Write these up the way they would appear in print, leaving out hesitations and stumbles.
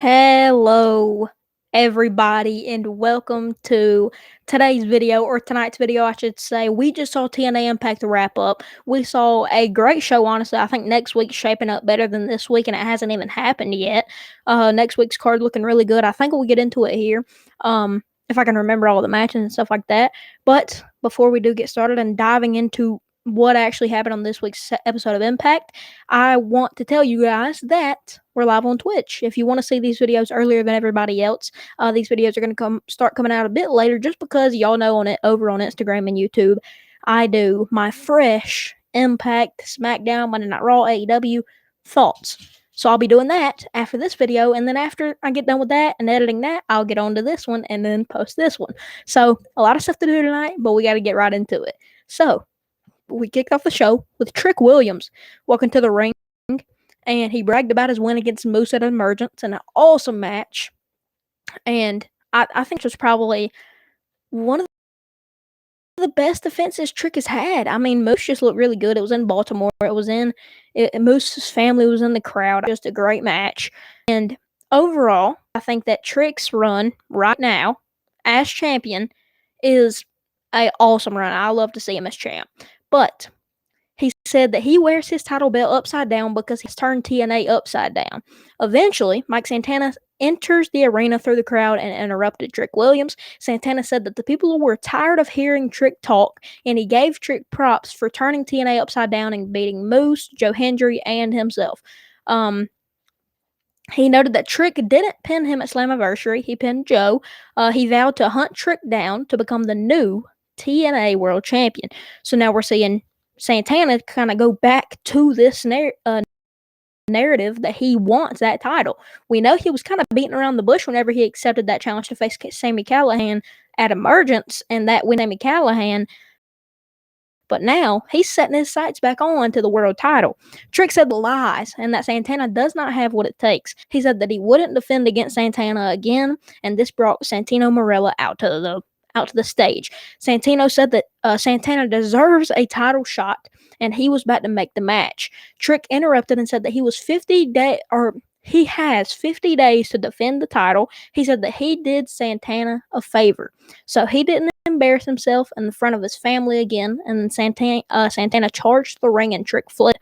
Hello, everybody, and welcome to today's video, or tonight's video, I should say. We just saw TNA Impact wrap up. We saw a great show, honestly. I think next week's shaping up better than this week, and it hasn't even happened yet. Next week's card looking really good. I think we'll get into it here, if I can remember all the matches and stuff like that. But before we do get started and diving into what actually happened on this week's episode of Impact, I want to tell you guys that we're live on Twitch. If you want to see these videos earlier than everybody else, these videos are going to start coming out a bit later, just because y'all know over on Instagram and YouTube, I do my fresh Impact, SmackDown, Monday Night Raw, AEW thoughts. So I'll be doing that after this video, and then after I get done with that and editing that, I'll get on to this one and then post this one. So a lot of stuff to do tonight, but we got to get right into it. So we kicked off the show with Trick Williams walking to the ring, and he bragged about his win against Moose at Emergence in an awesome match. And I think it was probably one of the best defenses Trick has had. I mean, Moose just looked really good. It was in Baltimore. Moose's family was in the crowd. Just a great match. And overall, I think that Trick's run right now as champion is an awesome run. I love to see him as champ. But he said that he wears his title belt upside down because he's turned TNA upside down. Eventually, Mike Santana enters the arena through the crowd and interrupted Trick Williams. Santana said that the people were tired of hearing Trick talk, and he gave Trick props for turning TNA upside down and beating Moose, Joe Hendry, and himself. He noted that Trick didn't pin him at Slammiversary. He pinned Joe. He vowed to hunt Trick down to become the new TNA World Champion. So now we're seeing Santana kind of go back to this narrative that he wants that title. We know he was kind of beating around the bush whenever he accepted that challenge to face Sami Callihan at Emergence, and that with Sami Callihan. But now he's setting his sights back on to the world title. Trick said lies and that Santana does not have what it takes. He said that he wouldn't defend against Santana again, and this brought Santino Marella out to the stage. Santino said that Santana deserves a title shot, and he was about to make the match. Trick interrupted and said that he has 50 days to defend the title. He said that he did Santana a favor, so he didn't embarrass himself in front of his family again, and Santana charged the ring and Trick fled.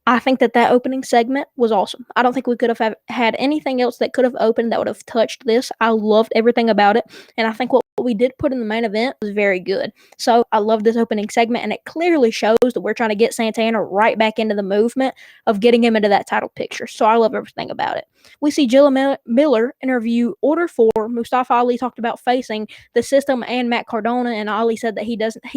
I think that opening segment was awesome. I don't think we could have had anything else that could have opened that would have touched this. I loved everything about it, and I think what we did put in the main event was very good. So I love this opening segment, and it clearly shows that we're trying to get Santana right back into the movement of getting him into that title picture. So I love everything about it. We see Jilla Miller interview Order 4. Mustafa Ali talked about facing the system and Matt Cardona, and Ali said that he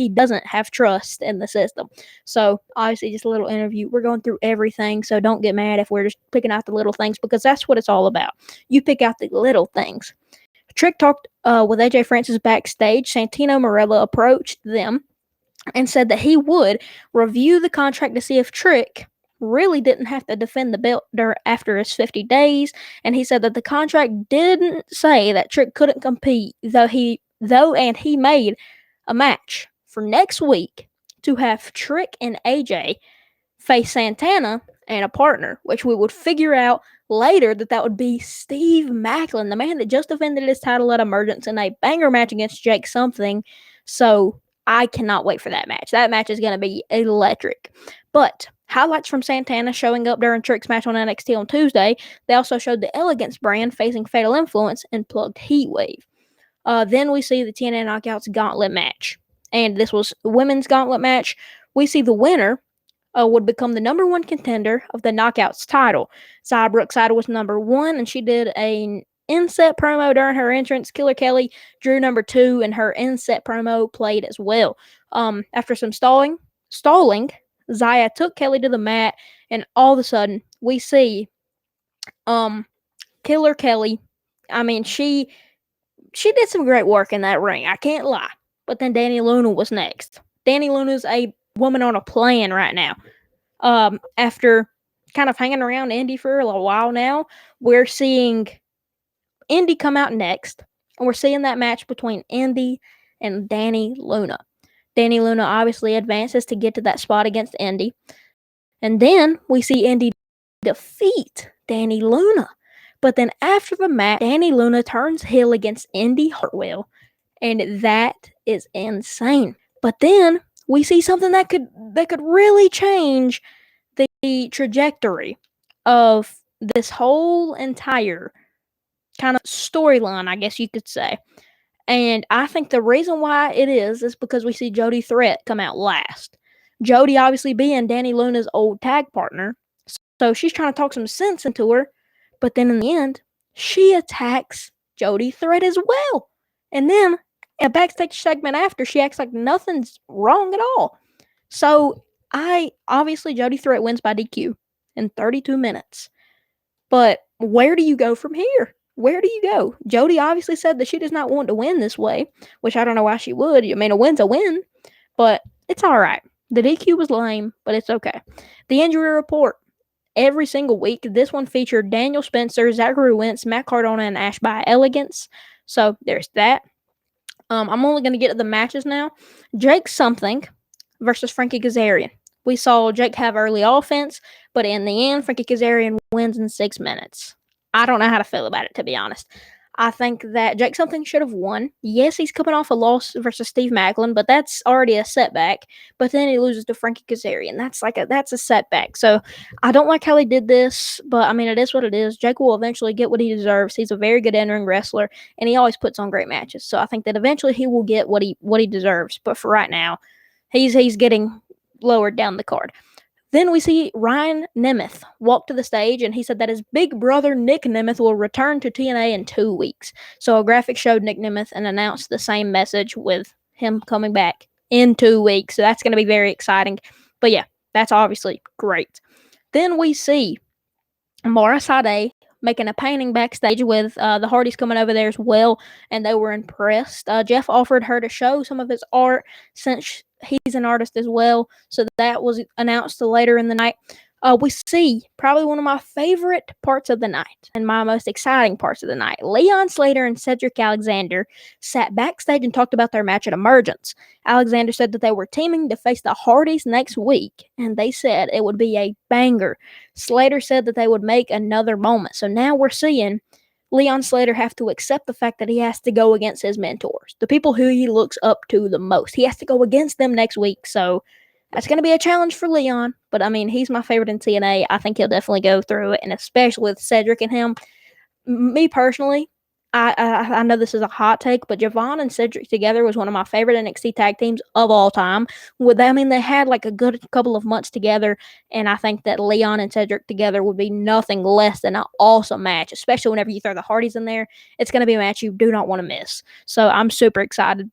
doesn't have trust in the system. So obviously just a little interview. We're going through everything, so don't get mad if we're just picking out the little things, because that's what it's all about. You pick out the little things. Trick talked with AJ Francis backstage. Santino Marella approached them and said that he would review the contract to see if Trick really didn't have to defend the belt after his 50 days, and he said that the contract didn't say that Trick couldn't compete, though he made a match for next week to have Trick and AJ face Santana and a partner, which we would figure out later that would be Steve Macklin, the man that just defended his title at Emergence in a banger match against Jake something. So I cannot wait for that match. That match is going to be electric. But highlights from Santana showing up during Trick's match on NXT on Tuesday. They also showed the Elegance brand facing Fatal Influence and Plugged Heatwave. Then we see the TNA Knockouts Gauntlet match. And this was the women's gauntlet match. We see the winner would become the number one contender of the Knockouts title. Xia Brookside was number one, and she did an inset promo during her entrance. Killer Kelly drew number 2, and her inset promo played as well. After some stalling, Xia took Kelly to the mat, and all of a sudden, we see Killer Kelly. I mean, she did some great work in that ring, I can't lie. But then Dani Luna was next. Dani Luna's a woman on a plan right now. After kind of hanging around Indy for a little while now, we're seeing Indy come out next, and we're seeing that match between Indy and Dani Luna. Dani Luna obviously advances to get to that spot against Indy, and then we see Indy defeat Dani Luna. But then after the match, Dani Luna turns heel against Indy Hartwell, and that is insane. But then we see something that could really change the trajectory of this whole entire kind of storyline, I guess you could say. And I think the reason why it is because we see Jody Threat come out last. Jody obviously being Dani Luna's old tag partner, so she's trying to talk some sense into her, but then in the end, she attacks Jody Threat as well. And then a backstage segment after, she acts like nothing's wrong at all. So obviously Jody Threat wins by DQ in 32 minutes. But where do you go from here? Where do you go? Jody obviously said that she does not want to win this way, which I don't know why she would. I mean, a win's a win, but it's all right. The DQ was lame, but it's okay. The injury report. Every single week, this one featured Daniel Spencer, Zachary Wentz, Matt Cardona, and Ash by Elegance. So there's that. I'm only going to get to the matches now. Jake Something versus Frankie Kazarian. We saw Jake have early offense, but in the end, Frankie Kazarian wins in 6 minutes. I don't know how to feel about it, to be honest. I think that Jake Something should have won. Yes, he's coming off a loss versus Steve Macklin, but that's already a setback. But then he loses to Frankie Kazarian. That's a setback. So I don't like how they did this, but I mean, it is what it is. Jake will eventually get what he deserves. He's a very good in-ring wrestler, and he always puts on great matches. So I think that eventually he will get what he deserves. But for right now, he's getting lowered down the card. Then we see Ryan Nemeth walk to the stage, and he said that his big brother Nick Nemeth will return to TNA in 2 weeks. So a graphic showed Nick Nemeth and announced the same message with him coming back in 2 weeks. So that's going to be very exciting. But yeah, that's obviously great. Then we see Mara Sade making a painting backstage with the Hardys coming over there as well, and they were impressed. Jeff offered her to show some of his art since he's an artist as well, so that was announced later in the night. We see probably one of my favorite parts of the night and my most exciting parts of the night. Leon Slater and Cedric Alexander sat backstage and talked about their match at Emergence. Alexander said that they were teaming to face the Hardys next week, and they said it would be a banger. Slater said that they would make another moment. So now we're seeing Leon Slater have to accept the fact that he has to go against his mentors, the people who he looks up to the most. He has to go against them next week, so that's going to be a challenge for Leon, but I mean, he's my favorite in TNA. I think he'll definitely go through it, and especially with Cedric and him. Me personally, I know this is a hot take, but Javon and Cedric together was one of my favorite NXT tag teams of all time. They had like a good couple of months together, and I think that Leon and Cedric together would be nothing less than an awesome match, especially whenever you throw the Hardys in there. It's going to be a match you do not want to miss. So I'm super excited.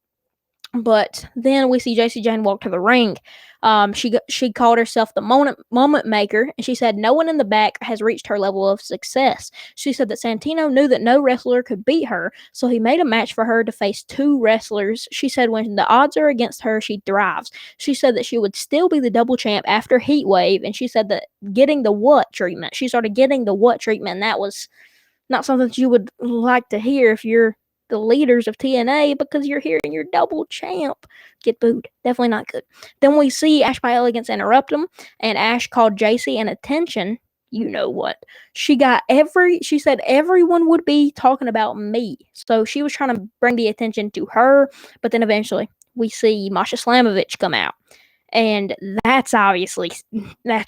But then we see Jacy Jayne walk to the ring. She called herself the moment maker, and she said no one in the back has reached her level of success. She said that Santino knew that no wrestler could beat her, so he made a match for her to face 2 wrestlers. She said when the odds are against her, she thrives. She said that she would still be the double champ after Heatwave, and she said that getting the what treatment. She started getting the what treatment, and that was not something that you would like to hear if you're the leaders of TNA, because you're here and you're double champ. Get booed. Definitely not good. Then we see Ash by Elegance interrupt him, and Ash called Jacy, and attention, you know what? She said everyone would be talking about me. So she was trying to bring the attention to her, but then eventually we see Masha Slamovich come out. And that's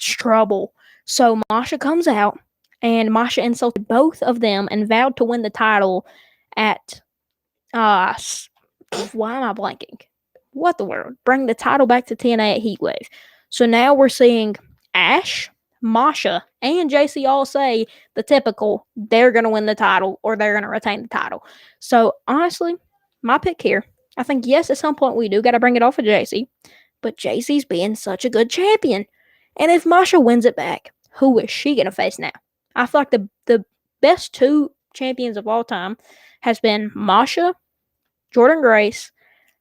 trouble. So Masha comes out, and Masha insulted both of them and vowed to win the title at why am I blanking? What the world? Bring the title back to TNA at Heatwave. So now we're seeing Ash, Masha, and Jacy all say the typical, they're going to win the title or they're going to retain the title. So honestly, my pick here, I think yes, at some point we do got to bring it off of Jacy, but Jacy's being such a good champion. And if Masha wins it back, who is she going to face now? I feel like the best 2 champions of all time has been Masha, Jordynne Grace.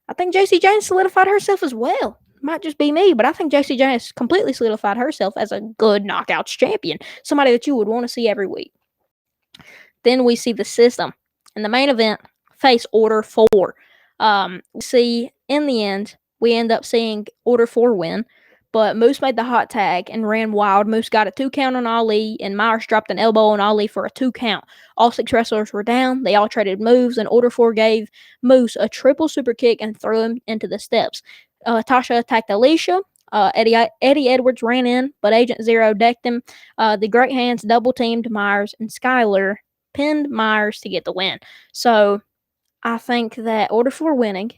I think Jacy Jayne solidified herself as well. Might just be me, but I think Jacy Jayne has completely solidified herself as a good knockouts champion. Somebody that you would want to see every week. Then we see the system. In the main event, face Order 4. We see, in the end, we end up seeing Order 4 win. But Moose made the hot tag and ran wild. Moose got a 2 count on Ali, and Myers dropped an elbow on Ali for a 2 count. All 6 wrestlers were down. They all traded moves, and Order 4 gave Moose a triple super kick and threw him into the steps. Tasha attacked Alicia. Eddie Edwards ran in, but Agent Zero decked him. The Great Hands double teamed Myers, and Skyler pinned Myers to get the win. So I think that Order 4 winning,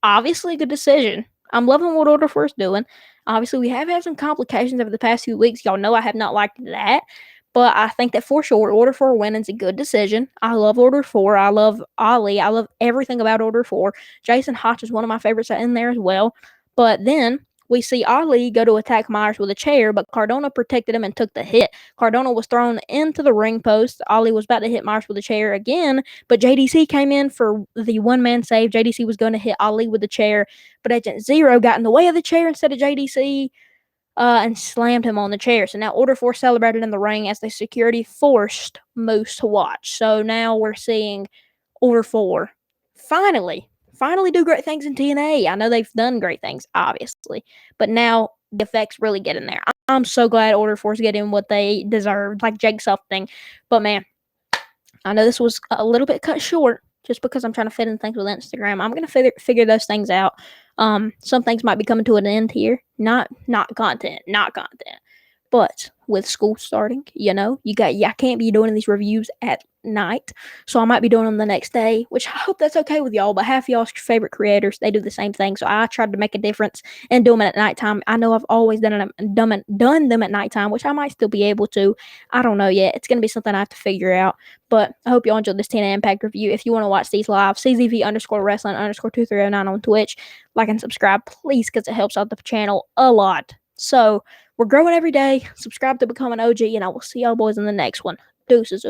obviously, good decision. I'm loving what Order 4 is doing. Obviously, we have had some complications over the past few weeks. Y'all know I have not liked that. But I think that for sure, Order 4 winning is a good decision. I love Order 4. I love Ali. I love everything about Order 4. Jason Hotch is one of my favorites in there as well. But then we see Ali go to attack Myers with a chair, but Cardona protected him and took the hit. Cardona was thrown into the ring post. Ali was about to hit Myers with a chair again, but JDC came in for the one-man save. JDC was going to hit Ali with the chair, but Agent Zero got in the way of the chair instead of JDC and slammed him on the chair. So now Order 4 celebrated in the ring as the security forced Moose to watch. So now we're seeing Order 4 finally do great things in TNA. I know they've done great things, obviously, but now the effects really get in there. I'm so glad Order 4 is getting what they deserve, like Jake something. But man, I know this was a little bit cut short just because I'm trying to fit in things with Instagram. I'm gonna figure those things out. Some things might be coming to an end here. Not content, but with school starting, I can't be doing these reviews at night, so I might be doing them the next day, which I hope that's okay with y'all. But half y'all's favorite creators, they do the same thing, so I tried to make a difference and do them at nighttime. I know I've always done them at nighttime, which I might still be able to. I don't know yet. It's gonna be something I have to figure out. But I hope y'all enjoyed this TNA Impact review. If you want to watch these live, CZV_wrestling_2309 on Twitch. Like and subscribe, please, because it helps out the channel a lot. So we're growing every day. Subscribe to become an OG, and I will see y'all boys in the next one. Deuces.